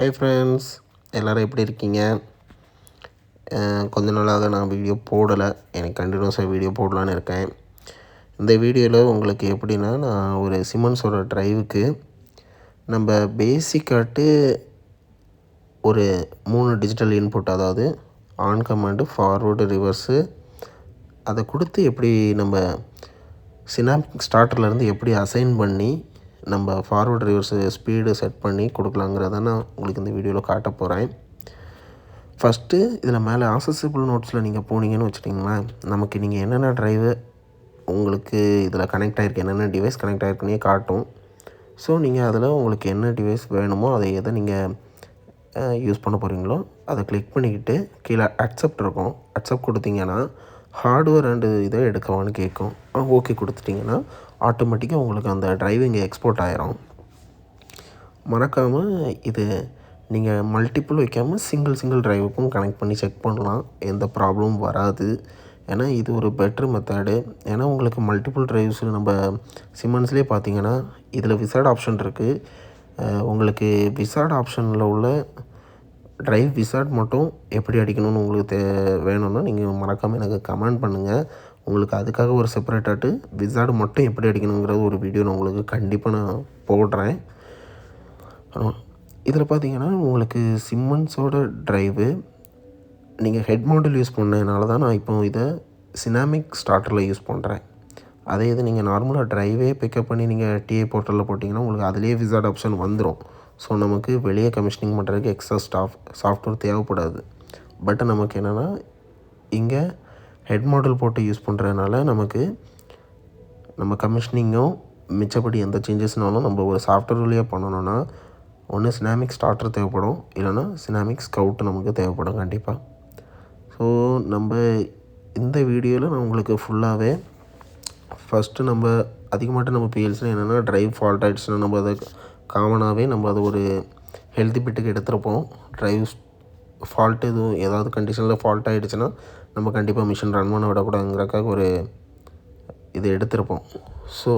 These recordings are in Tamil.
ஹாய் ஃப்ரெண்ட்ஸ், எல்லோரும் எப்படி இருக்கீங்க? கொஞ்ச நாளாக நான் வீடியோ போடலை. எனக்கு கண்டினியூஸாக வீடியோ போடலான்னு இருக்கேன். இந்த வீடியோவில் உங்களுக்கு எப்படின்னா, நான் ஒரு சிமன்ஸோட ட்ரைவுக்கு நம்ம பேசிக்காட்டு ஒரு 3 டிஜிட்டல் இன்புட், அதாவது ஆன் கமாண்டு, ஃபார்வேர்டு, ரிவர்ஸு, அதை கொடுத்து எப்படி நம்ம சினாப்டிக் ஸ்டார்டர்லேருந்து எப்படி அசைன் பண்ணி நம்ம ஃபார்வேர்டு ரிவர்ஸு ஸ்பீடு செட் பண்ணி கொடுக்கலாங்கிறத நான் உங்களுக்கு இந்த வீடியோவில் காட்ட போகிறேன். ஃபஸ்ட்டு இதில் மேலே ஆக்சஸிபிள் நோட்ஸில் நீங்கள் போனீங்கன்னு வச்சுட்டிங்களேன், நமக்கு நீங்கள் என்னென்ன ட்ரைவு உங்களுக்கு இதில் கனெக்ட் ஆகிருக்கு, என்னென்ன டிவைஸ் கனெக்ட் ஆகிருக்குன்னே காட்டும். ஸோ நீங்கள் அதில் உங்களுக்கு என்ன டிவைஸ் வேணுமோ அதை எதை நீங்கள் யூஸ் பண்ண போகிறீங்களோ அதை கிளிக் பண்ணிக்கிட்டு கீழே அக்செப்ட் இருக்கும். அக்செப்ட் கொடுத்தீங்கன்னா ஹார்ட்வேர் அண்டு இதை எடுக்கவான்னு கேட்கும். ஓகே கொடுத்துட்டிங்கன்னா ஆட்டோமேட்டிக்காக உங்களுக்கு அந்த ட்ரைவ் இங்கே எக்ஸ்போர்ட் ஆகிரும். மறக்காமல் இது நீங்கள் மல்டிப்புள் வைக்காமல் சிங்கிள் ட்ரைவுக்கும் கனெக்ட் பண்ணி செக் பண்ணலாம். எந்த ப்ராப்ளமும் வராது. ஏன்னா இது ஒரு பெட்ரு மெத்தடு. ஏன்னா உங்களுக்கு மல்டிப்புள் ட்ரைவ்ஸ் நம்ம சிமன்ஸ்லேயே பார்த்தீங்கன்னா இதில் விசார்ட் ஆப்ஷன் இருக்குது. உங்களுக்கு விசார்ட் ஆப்ஷனில் உள்ள ட்ரைவ் விசார்ட் மட்டும் எப்படி அடிக்கணும்னு உங்களுக்கு வேணும்னா நீங்கள் மறக்காமல் எனக்கு கமெண்ட் பண்ணுங்கள். உங்களுக்கு அதுக்காக ஒரு செப்பரேட்டாட்டு விசார்டு மட்டும் எப்படி அடிக்கணுங்கிறது ஒரு வீடியோ நான் உங்களுக்கு கண்டிப்பாக நான் போடுறேன். இதில் பார்த்தீங்கன்னா உங்களுக்கு சிம்மன்ஸோட ட்ரைவு நீங்கள் ஹெட் மாடல் யூஸ் பண்ணதுனால தான் நான் இப்போ இதை சினாமிக் ஸ்டார்டரில் யூஸ் பண்ணுறேன். அதே இது நீங்கள் நார்மலாக ட்ரைவே பிக்கப் பண்ணி நீங்கள் டிஏ போர்ட்டலில் போட்டிங்கன்னா உங்களுக்கு அதிலே விசார்ட் ஆப்ஷன் வந்துடும். ஸோ நமக்கு வெளியே கமிஷனிங் பண்ணுறதுக்கு எக்ஸ்ட்ரா சாஃப்ட்வேர் தேவைப்படாது. பட் நமக்கு என்னென்னா இங்கே ஹெட் மாடல் போட்டு யூஸ் பண்ணுறதுனால நமக்கு நம்ம கமிஷனிங்கும் மிச்சப்படி எந்த சேஞ்சஸ்னாலும் நம்ம ஒரு சாஃப்ட்வேர் வழியாக பண்ணணுன்னா ஒன்று சினாமிக் ஸ்டார்டர் தேவைப்படும், இல்லைனா சினாமிக் ஸ்கவுட் நமக்கு தேவைப்படும் கண்டிப்பாக. ஸோ நம்ம இந்த வீடியோவில் நான் உங்களுக்கு ஃபுல்லாகவே ஃபஸ்ட்டு நம்ம அதிகமாகிட்டு நம்ம பிஎல்சியில் என்னென்னா ட்ரைவ் ஃபால்ட் ஆகிடுச்சுன்னா நம்ம அதை காமனாகவே நம்ம அதை ஒரு ஹெல்த்தி பிட்டுக்கு எடுத்துருப்போம். ட்ரைவ் ஃபால்ட்டு எதுவும் ஏதாவது கண்டிஷனில் ஃபால்ட் ஆகிடுச்சுன்னா நம்ம கண்டிப்பாக மிஷின் ரன் பண்ண விடக்கூடாதுங்கிறக்காக ஒரு இது எடுத்திருப்போம். ஸோ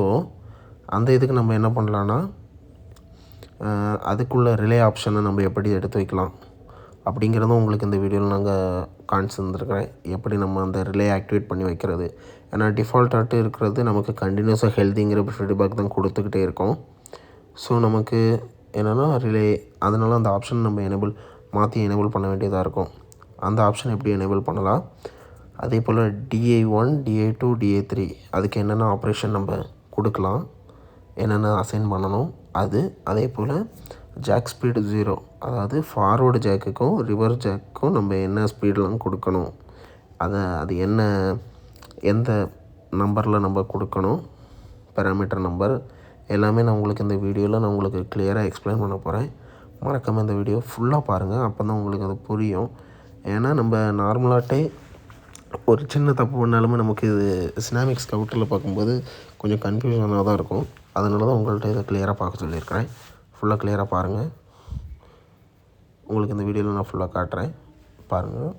அந்த இதுக்கு நம்ம என்ன பண்ணலான்னா அதுக்குள்ள ரிலே ஆப்ஷனை நம்ம எப்படி எடுத்து வைக்கலாம் அப்படிங்கிறதும் உங்களுக்கு இந்த வீடியோவில் நாங்கள் காமிச்சிருந்துருக்கிறேன். எப்படி நம்ம அந்த ரிலே ஆக்டிவேட் பண்ணி வைக்கிறது. ஏன்னா டிஃபால்ட்டாட்டு இருக்கிறது நமக்கு கண்டினியூஸாக ஹெல்த்திங்கிற ஃபீட்பேக் தான் கொடுத்துக்கிட்டே இருக்கும். ஸோ நமக்கு என்னென்னா ரிலே, அதனால் அந்த ஆப்ஷன் நம்ம மாற்றி எனேபிள் பண்ண வேண்டியதாக இருக்கும். அந்த ஆப்ஷன் எப்படி எனேபிள் பண்ணலாம், அதே போல் DI1, DI2, DI3 அதுக்கு என்னென்ன ஆப்ரேஷன் நம்ம கொடுக்கலாம், என்னென்ன அசைன் பண்ணணும் அதே போல் ஜாக் ஸ்பீடு 0, அதாவது ஃபார்வேர்டு ஜாக்குக்கும் ரிவர்ஸ் ஜாக்குக்கும் நம்ம என்ன ஸ்பீடெலாம் கொடுக்கணும், அது எந்த நம்பரில் நம்ம கொடுக்கணும், பேராமீட்டர் நம்பர் எல்லாமே நான் உங்களுக்கு இந்த வீடியோவில் நான் உங்களுக்கு கிளியராக எக்ஸ்பிளைன் பண்ண போகிறேன். மறக்காமல் இந்த வீடியோ ஃபுல்லாக பாருங்கள், அப்போ தான் உங்களுக்கு அது புரியும். ஏன்னா நம்ம நார்மலாகட்டே ஒரு சின்ன தப்பு பண்ணாலுமே நமக்கு இது சினாமிக் ஸ்கவுட்டில் பார்க்கும்போது கொஞ்சம் கன்ஃபியூஷனாக தான் இருக்கும். அதனால தான் உங்கள்கிட்ட இதை கிளியராக பார்க்க சொல்லியிருக்கிறேன். ஃபுல்லாக கிளியராக பாருங்கள். உங்களுக்கு இந்த வீடியோவில் நான் ஃபுல்லாக காட்டுறேன், பாருங்கள்.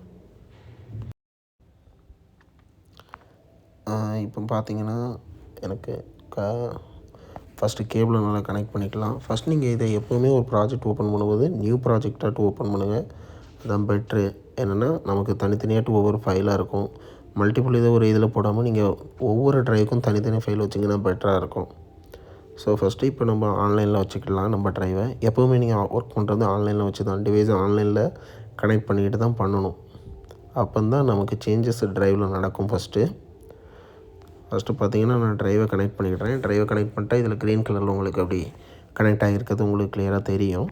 இப்போ பார்த்தீங்கன்னா எனக்கு ஃபஸ்ட்டு கேபிளை நல்லா கனெக்ட் பண்ணிக்கலாம். ஃபஸ்ட் நீங்கள் இதை எப்போவுமே ஒரு ப்ராஜெக்ட் ஓப்பன் பண்ணும்போது நியூ ப்ராஜெக்டாட்டு ஓப்பன் பண்ணுங்கள். அதுதான் பெட்ரு. என்னென்னா நமக்கு தனித்தனியாட்டு ஒவ்வொரு ஃபைலாக இருக்கும். மல்டிபிள் இதை ஒரு இதில் போடாமல் நீங்கள் ஒவ்வொரு ட்ரைவுக்கும் தனித்தனியாக ஃபைல் வச்சிங்கன்னா பெட்டராக இருக்கும். ஸோ ஃபஸ்ட்டு இப்போ நம்ம ஆன்லைனில் வச்சுக்கலாம். நம்ம ட்ரைவை எப்போவுமே நீங்கள் ஒர்க் பண்ணுறது ஆன்லைனில் வச்சு தான், டிவைஸை ஆன்லைனில் கனெக்ட் பண்ணிக்கிட்டு தான் பண்ணணும். அப்போ தான் நமக்கு சேஞ்சஸ் ட்ரைவில் நடக்கும். ஃபஸ்ட்டு பார்த்தீங்கன்னா நான் ட்ரைவை கனெக்ட் பண்ணிக்கிறேன். ட்ரைவை கனெக்ட் பண்ணிட்டா இதில் க்ரீன் கலரில் உங்களுக்கு அப்படி கனெக்ட் ஆகிருக்கிறது உங்களுக்கு கிளியராக தெரியும்.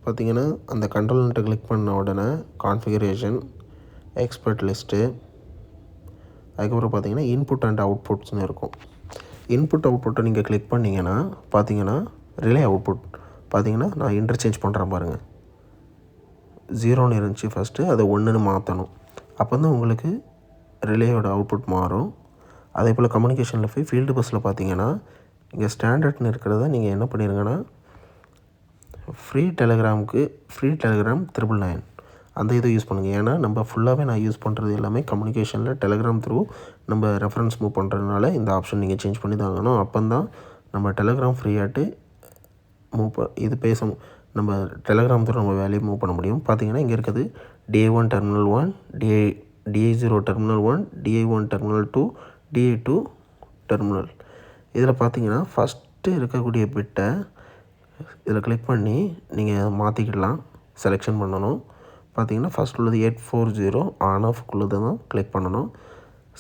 பார்த்தீங்கன்னா அந்த கண்ட்ரோல் யூனிட்டை கிளிக் பண்ண உடனே கான்ஃபிகரேஷன், எக்ஸ்பர்ட் லிஸ்ட்டு, அதுக்கப்புறம் பார்த்தீங்கன்னா இன்புட் அண்ட் அவுட்புட்ஸ்னு இருக்கும். இன்புட் அவுட்புட்டை நீங்கள் கிளிக் பண்ணிங்கன்னா பார்த்தீங்கன்னா ரிலே அவுட்புட் பார்த்தீங்கன்னா நான் இன்டர்சேஞ்ச் பண்ணுறேன் பாருங்கள். 0ன்னு இருந்துச்சு ஃபஸ்ட்டு, அதை 1ன்னு மாற்றணும். அப்போ தான் உங்களுக்கு ரிலேயோட அவுட்புட் மாறும். அதே போல் கம்யூனிகேஷனில் போய் ஃபீல்டு பஸ்ஸில் பார்த்தீங்கன்னா இங்கே ஸ்டாண்டர்ட்னு இருக்கிறத நீங்கள் என்ன பண்ணிடுங்கன்னா ஃப்ரீ டெலகிராம் 999 அந்த இதை யூஸ் பண்ணுங்கள். ஏன்னா நம்ம ஃபுல்லாகவே நான் யூஸ் பண்ணுறது எல்லாமே கம்யூனிகேஷனில் டெலகிராம் த்ரூ நம்ம ரெஃபரன்ஸ் மூவ் பண்ணுறதுனால இந்த ஆப்ஷன் நீங்கள் சேஞ்ச் பண்ணி தாங்கணும். அப்போ தான் நம்ம டெலகிராம் ஃப்ரீயாட்டு இது நம்ம டெலகிராம் தூரம் நம்ம வேலையை மூவ் பண்ண முடியும். பார்த்திங்கன்னா இங்கே இருக்குது DI1 terminal 1, DI0 terminal 1, DI1 terminal 2, DI2 terminal. இதில் பார்த்திங்கன்னா ஃபஸ்ட்டு இருக்கக்கூடிய பிட்டை இதில் கிளிக் பண்ணி நீங்கள் மாற்றிக்கிடலாம், செலெக்ஷன் பண்ணணும். பார்த்திங்கன்னா ஃபஸ்ட் உள்ளது 840 ஆன் ஆஃப்குள்ளது தான் கிளிக் பண்ணணும்.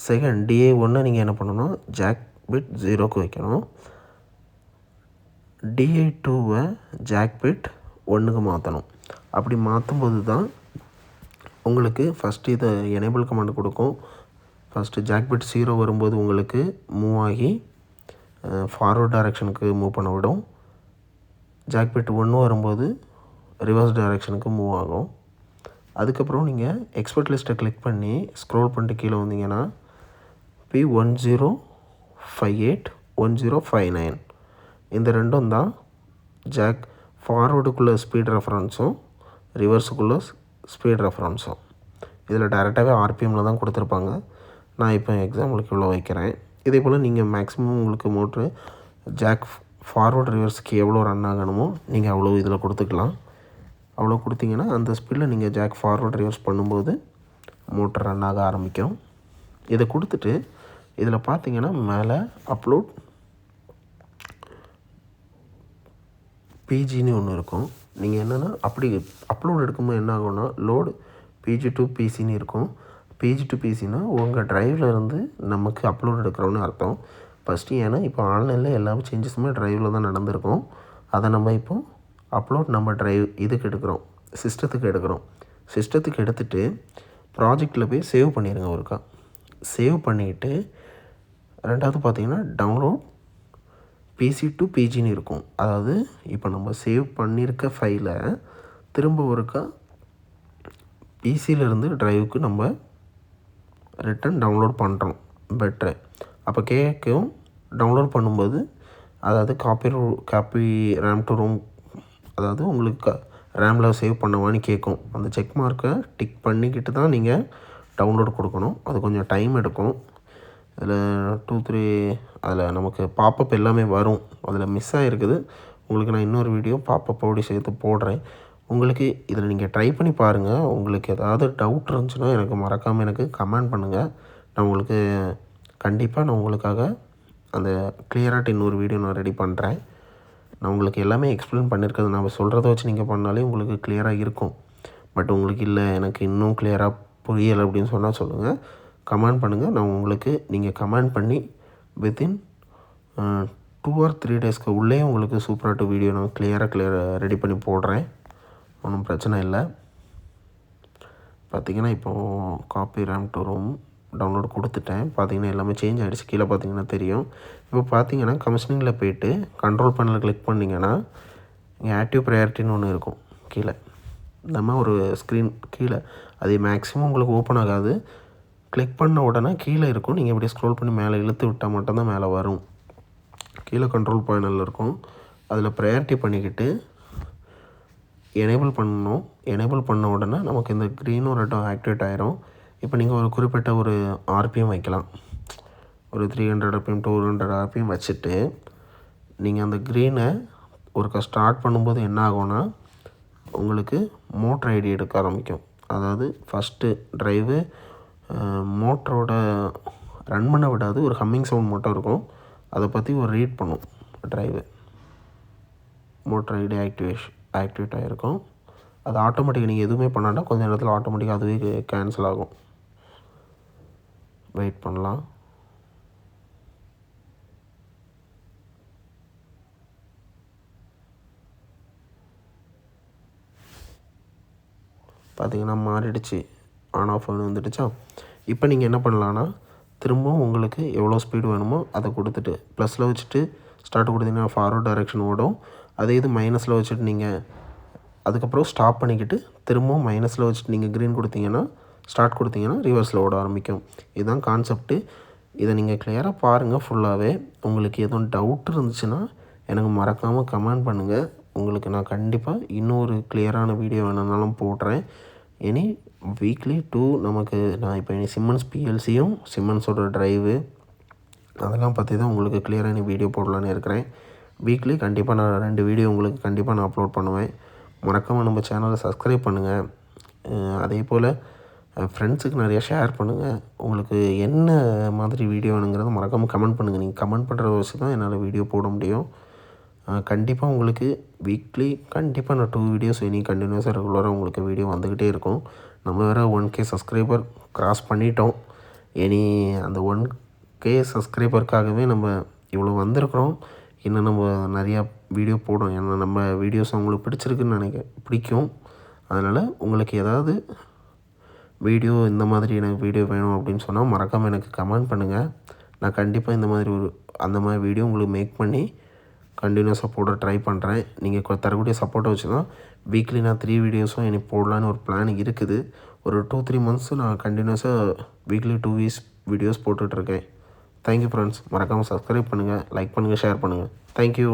செகண்ட் DI1 நீங்கள் என்ன பண்ணணும், ஜாக் பிட் 0க்கு வைக்கணும். DI2 ஜாக் பிட் 1க்கு மாற்றணும். அப்படி மாற்றும்போது தான் உங்களுக்கு ஃபஸ்ட்டு இதை எனேபிள் கமாண்ட் கொடுக்கும். ஃபஸ்ட்டு ஜாக் பிட் 0 வரும்போது உங்களுக்கு மூவ் ஆகி ஃபார்வர்ட் டைரெக்ஷனுக்கு மூவ் பண்ண விடும். ஜாக் பிட் 1 வரும்போது ரிவர்ஸ் டைரெக்ஷனுக்கு மூவ் ஆகும். அதுக்கப்புறம் நீங்கள் எக்ஸ்பர்ட் லிஸ்ட்டை கிளிக் பண்ணி ஸ்க்ரோல் பண்ணிட்டு கீழே வந்தீங்கன்னா P1058 1059 இந்த ரெண்டும் தான் ஜாக் ஃபார்வர்டுக்குள்ளே ஸ்பீட் ரெஃபரன்ஸும் ரிவர்ஸுக்குள்ளே ஸ்பீட் ரெஃபரன்ஸும். இதில் டேரெக்டாகவே RPMல தான் கொடுத்துருப்பாங்க. நான் இப்போ எக்ஸாம்பிளுக்கு இவ்வளோ வைக்கிறேன். இதே போல் நீங்கள் மேக்ஸிமம் உங்களுக்கு மோட்ரு ஜாக் ஃபார்வர்டு ரிவர்ஸுக்கு எவ்வளோ ரன் ஆகணுமோ நீங்கள் அவ்வளோ இதில் கொடுத்துக்கலாம். அவ்வளோ கொடுத்தீங்கன்னா அந்த ஸ்பீடில் நீங்கள் ஜாக் ஃபார்வர்ட் ரிவர்ஸ் பண்ணும்போது மோட்டர் ரன் ஆக ஆரம்பிக்கும். இதை கொடுத்துட்டு இதில் பார்த்தீங்கன்னா மேலே அப்லோட் PGன்னு ஒன்று இருக்கும். நீங்கள் என்னென்னா அப்படி அப்லோட் எடுக்கும்போது என்ன ஆகும்னா லோடு PG to PCன்னு இருக்கும். PG to PCன்னா உங்கள் ட்ரைவில் இருந்து நமக்கு அப்லோட் எடுக்கிறோன்னு அர்த்தம். ஃபஸ்ட்டு ஏன்னா இப்போ ஆன்லைனில் எல்லா சேஞ்சஸுமே ட்ரைவில் தான் நடந்திருக்கும். அதை நம்ம இப்போ அப்லோட் நம்ம ட்ரைவ் இதுக்கு எடுக்கிறோம், சிஸ்டத்துக்கு எடுத்துகிட்டு ப்ராஜெக்டில் போய் சேவ் பண்ணிடுங்க. ஒருக்கா சேவ் பண்ணிவிட்டு ரெண்டாவது பார்த்திங்கன்னா டவுன்லோட் PC to PGன்னு இருக்கும். அதாவது இப்போ நம்ம சேவ் பண்ணியிருக்க ஃபைலை திரும்ப ஒருக்கா PCயிலேருந்து ட்ரைவுக்கு நம்ம ரிட்டன் டவுன்லோட் பண்ணுறோம் பெட்ரு. அப்போ கேட்கும் டவுன்லோட் பண்ணும்போது அதாவது காப்பி ரேம் டு ரோம், அதாவது உங்களுக்கு ரேமில் சேவ் பண்ணவான்னு கேட்கும். அந்த செக் மார்க்கை டிக் பண்ணிக்கிட்டு தான் நீங்கள் டவுன்லோட் கொடுக்கணும். அது கொஞ்சம் டைம் எடுக்கும். அதில் 2-3 அதில் நமக்கு பாப்பப் எல்லாமே வரும். அதில் மிஸ் ஆகிருக்குது. உங்களுக்கு நான் இன்னொரு வீடியோ பாப்பப்போடு சேர்த்து போடுறேன். உங்களுக்கு இதில் நீங்கள் ட்ரை பண்ணி பாருங்கள். உங்களுக்கு ஏதாவது டவுட் இருந்துச்சுன்னா எனக்கு மறக்காமல் எனக்கு கமெண்ட் பண்ணுங்கள். நான் உங்களுக்கு கண்டிப்பாக உங்களுக்காக அந்த கிளியராக இன்னொரு வீடியோ நான் ரெடி பண்ணுறேன். நான் உங்களுக்கு எல்லாமே எக்ஸ்பிளைன் பண்ணியிருக்கிறது நான் சொல்கிறத வச்சு நீங்கள் பண்ணாலே உங்களுக்கு கிளியராக இருக்கும். பட் உங்களுக்கு இல்லை எனக்கு இன்னும் கிளியராக புரியலை அப்படின்னு சொன்னால் சொல்லுங்கள், கமெண்ட் பண்ணுங்கள். நான் உங்களுக்கு நீங்கள் கமெண்ட் பண்ணி வித்தின் 2 or 3 டேஸ்க்கு உள்ளே உங்களுக்கு சூப்பராக வீடியோ நான் கிளியராக ரெடி பண்ணி போடுறேன். ஒன்றும் பிரச்சனை இல்லை. பார்த்திங்கன்னா இப்போது copy RAM to ROM download கொடுத்துட்டேன். பார்த்திங்கன்னா எல்லாமே சேஞ்ச் ஆகிடுச்சு. கீழே பார்த்திங்கன்னா தெரியும். இப்போ பார்த்திங்கன்னா கமிஷனிங்கில் போய்ட்டு கண்ட்ரோல் பேனலில் கிளிக் பண்ணிங்கன்னா இங்கே ஆக்டிவ் ப்ரையாரிட்டின்னு ஒன்று இருக்கும். கீழே நம்ம ஒரு ஸ்க்ரீன் கீழே அது மேக்ஸிமம் உங்களுக்கு ஓப்பன் ஆகாது. கிளிக் பண்ண உடனே கீழே இருக்கும். நீங்கள் இப்படி ஸ்க்ரோல் பண்ணி மேலே இழுத்து விட்டால் மட்டும்தான் மேலே வரும். கீழே கண்ட்ரோல் பேனலில் இருக்கும். அதில் ப்ரையாரிட்டி பண்ணிக்கிட்டு எனேபிள் பண்ணணும். எனேபிள் பண்ண உடனே நமக்கு இந்த க்ரீனும் ரெட்டும் ஆக்டிவேட் ஆகிரும். இப்போ நீங்கள் ஒரு குறிப்பிட்ட ஒரு RPM வைக்கலாம். ஒரு 300 RPM 200 RPM வச்சுட்டு நீங்கள் அந்த க்ரீனை ஒரு ஸ்டார்ட் பண்ணும்போது என்ன ஆகும்னா உங்களுக்கு மோட்டர் ஐடி எடுக்க ஆரம்பிக்கும். அதாவது ஃபஸ்ட்டு ட்ரைவு மோட்டரோட ரன் பண்ண விடாது, ஒரு ஹம்மிங் சவுண்ட் மட்டும் இருக்கும். அதை பற்றி ஒரு ரீட் பண்ணும் ட்ரைவு. மோட்டர் ஐடி ஆக்டிவேட் ஆகிருக்கும். அது ஆட்டோமேட்டிக்காக நீங்கள் எதுவுமே பண்ணாட்டா கொஞ்சம் நேரத்தில் ஆட்டோமேட்டிக்காக அதுவே கேன்சல் ஆகும். வெயிட் பண்ணலாம். பார்த்திங்கன்னா மாறிடுச்சு, ஆன் ஆஃப் வந்துடுச்சா. இப்போ நீங்கள் என்ன பண்ணலான்னா திரும்பவும் உங்களுக்கு எவ்வளோ ஸ்பீடு வேணுமோ அதை கொடுத்துட்டு ப்ளஸில் வச்சுட்டு ஸ்டார்ட் கொடுத்தீங்கன்னா ஃபார்வர்ட் டைரெக்ஷன் ஓடும். அதே இது மைனஸில் வச்சுட்டு நீங்கள் அதுக்கப்புறம் ஸ்டாப் பண்ணிக்கிட்டு திரும்பவும் மைனஸில் வச்சுட்டு நீங்கள் க்ரீன் கொடுத்தீங்கன்னா ஸ்டார்ட் கொடுத்தீங்கன்னா ரிவர்ஸில் ஓட ஆரம்பிக்கும். இதுதான் கான்செப்ட்டு. இதை நீங்கள் கிளியராக பாருங்கள் ஃபுல்லாகவே. உங்களுக்கு எதுவும் டவுட் இருந்துச்சுன்னா எனக்கு மறக்காமல் கமெண்ட் பண்ணுங்கள். உங்களுக்கு நான் கண்டிப்பாக இன்னொரு கிளியரான வீடியோ வேணும்னாலும் போடுறேன். இனி வீக்லி 2 நமக்கு நான் இப்போ இனி சிம்மன்ஸ் PLCயும் சிம்மன்ஸோட ட்ரைவு அதெல்லாம் பற்றி தான் உங்களுக்கு கிளியராக நீ வீடியோ போடலான்னு இருக்கிறேன். வீக்லி கண்டிப்பாக நான் 2 வீடியோ உங்களுக்கு கண்டிப்பாக நான் அப்லோட் பண்ணுவேன். மறக்காமல் நம்ம சேனலை சப்ஸ்கிரைப் பண்ணுங்கள். அதே போல் ஃப்ரெண்ட்ஸுக்கு நிறையா ஷேர் பண்ணுங்கள். உங்களுக்கு என்ன மாதிரி வீடியோ வேணுங்கிறத மறக்காமல் கமெண்ட் பண்ணுங்கள். நீங்கள் கமெண்ட் பண்ணுறத வச்சு தான் என்னால் வீடியோ போட முடியும். கண்டிப்பாக உங்களுக்கு வீக்லி கண்டிப்பாக நான் 2 வீடியோஸ் இனி கண்டினியூஸாக ரெகுலராக உங்களுக்கு வீடியோ வந்துக்கிட்டே இருக்கும். நம்ம வேறு 1K சப்ஸ்கிரைபர் க்ராஸ் பண்ணிட்டோம். இனி அந்த 1K சப்ஸ்கிரைபருக்காகவே நம்ம இவ்வளோ வந்திருக்கிறோம். இன்னும் நம்ம நிறையா வீடியோ போடும். ஏன்னா நம்ம வீடியோஸ் உங்களுக்கு பிடிச்சிருக்குன்னு பிடிக்கும். அதனால் உங்களுக்கு ஏதாவது வீடியோ இந்த மாதிரி எனக்கு வீடியோ வேணும் அப்படின்னு சொன்னால் மறக்காமல் எனக்கு கமெண்ட் பண்ணுங்கள். நான் கண்டிப்பாக இந்த மாதிரி அந்த மாதிரி வீடியோ உங்களுக்கு மேக் பண்ணி கண்டினியூஸாக போட ட்ரை பண்ணுறேன். நீங்கள் தரக்கூடிய சப்போர்ட்டை வச்சு தான் வீக்லி நான் 3 வீடியோஸும் எனக்கு போடலான்னு ஒரு பிளான் இருக்குது. ஒரு 2-3 மந்த்ஸ் நான் கண்டினியூஸாக வீக்லி 2 வீடியோஸ் போட்டுட்ருக்கேன். Thank you friends. மறக்காமல் சப்ஸ்கிரைப் பண்ணுங்கள், லைக் பண்ணுங்கள், ஷேர் பண்ணுங்கள். தேங்க்யூ.